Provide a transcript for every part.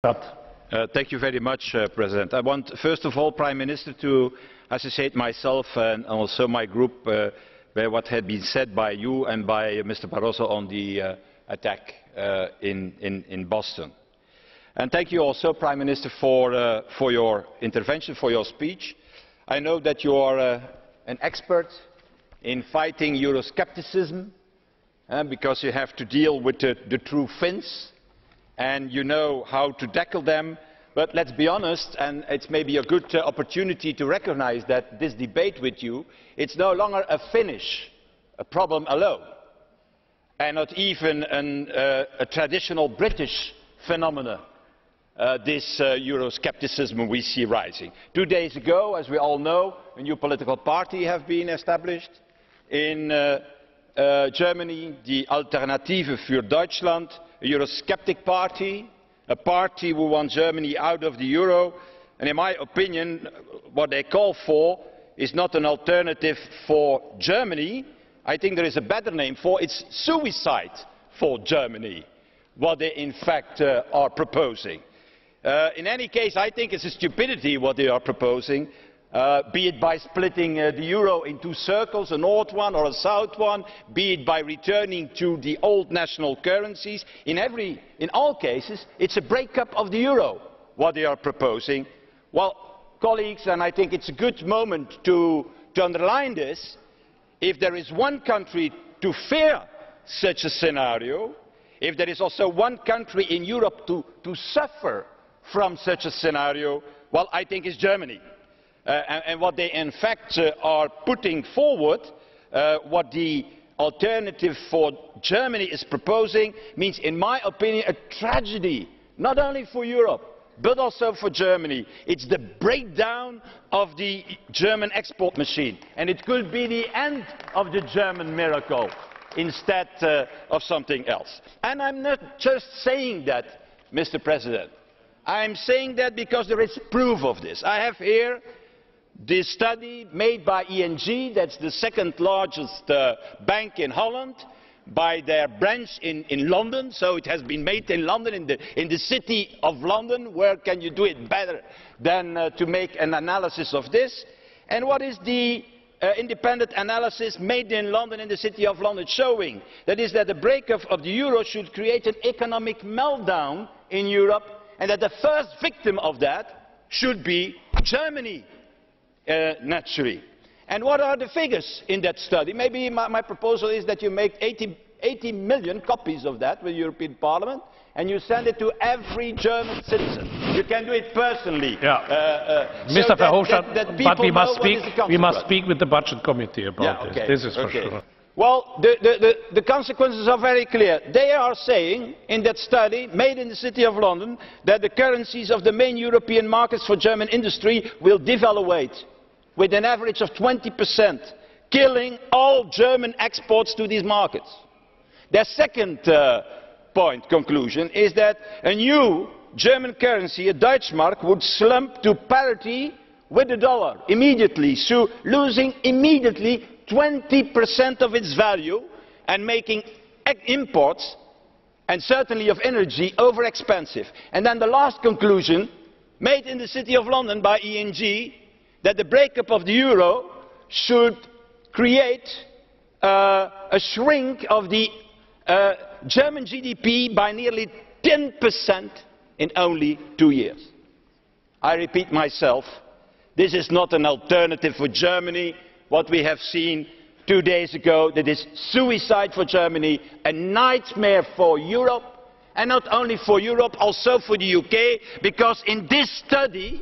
Thank you very much, President. I want, first of all, Prime Minister, to associate myself and also my group with what had been said by you and by Mr. Barroso on the attack in Boston. And thank you also, Prime Minister, for your intervention, for your speech. I know that you are an expert in fighting Euroscepticism, because you have to deal with the true Finns, and you know how to tackle them. But let's be honest, and it's maybe a good opportunity to recognize that this debate with you, it's no longer a Finnish problem alone, and not even a traditional British phenomenon, this Euroscepticism we see rising. 2 days ago, as we all know, a new political party has been established in Germany, the Alternative für Deutschland, a Eurosceptic party, a party who wants Germany out of the euro. And in my opinion, what they call for is not an alternative for Germany. I think there is a better name for it. It's suicide for Germany, what they in fact are proposing. In any case, I think it's a stupidity what they are proposing, be it by splitting the euro in two circles, a north one or a south one, be it by returning to the old national currencies. In all cases, it's a breakup of the euro, what they are proposing. Well, colleagues, and I think it's a good moment to underline this, if there is one country to fear such a scenario, if there is also one country in Europe to suffer from such a scenario, well, I think it's Germany. And what they in fact are putting forward, what the alternative for Germany is proposing, means, in my opinion, a tragedy, not only for Europe, but also for Germany. It's the breakdown of the German export machine, and it could be the end of the German miracle instead of something else. And I'm not just saying that, Mr. President. I'm saying that because there is proof of this. I have here the study made by ING, that's the second largest bank in Holland, by their branch in London. So it has been made in London, in the city of London. Where can you do it better than to make an analysis of this? And what is the independent analysis made in London, in the city of London, showing? That is that the breakup of the euro should create an economic meltdown in Europe, and that the first victim of that should be Germany. Naturally. And what are the figures in that study? Maybe my proposal is that you make 80 million copies of that with the European Parliament, and you send it to every German citizen. You can do it personally. Yeah. Mr. Verhofstadt, but we must speak with the Budget Committee about this. This is for sure. Well, the consequences are very clear. They are saying, in that study made in the City of London, that the currencies of the main European markets for German industry will devaluate with an average of 20%, killing all German exports to these markets. Their second conclusion, is that a new German currency, a Deutschmark, would slump to parity with the dollar immediately, so losing immediately 20% of its value and making imports, and certainly of energy, over expensive. And then the last conclusion, made in the City of London by ING, that the breakup of the euro should create a shrink of the German GDP by nearly 10% in only 2 years. I repeat myself, this is not an alternative for Germany. What we have seen 2 days ago, that is suicide for Germany, a nightmare for Europe, and not only for Europe, also for the UK, because in this study,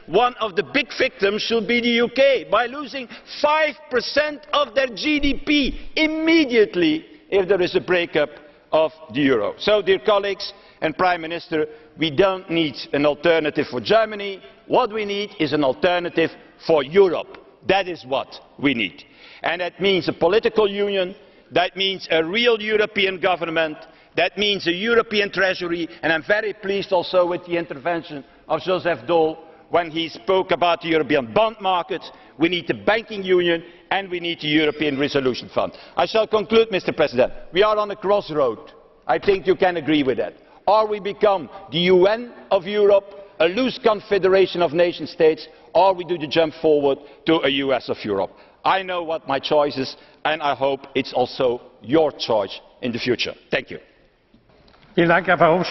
one of the big victims should be the UK, by losing 5% of their GDP immediately if there is a breakup of the euro. So, dear colleagues and Prime Minister, we don't need an alternative for Germany. What we need is an alternative for Europe. That is what we need. And that means a political union, that means a real European government, that means a European treasury, and I'm very pleased also with the intervention of Joseph Daul when he spoke about the European bond market. We need the banking union and we need the European Resolution Fund. I shall conclude, Mr. President. We are on a crossroad. I think you can agree with that. Or we become the UN of Europe, a loose confederation of nation states, or we do the jump forward to a US of Europe. I know what my choice is, and I hope it's also your choice in the future. Thank you. Vielen Dank, Herr Verhofstadt.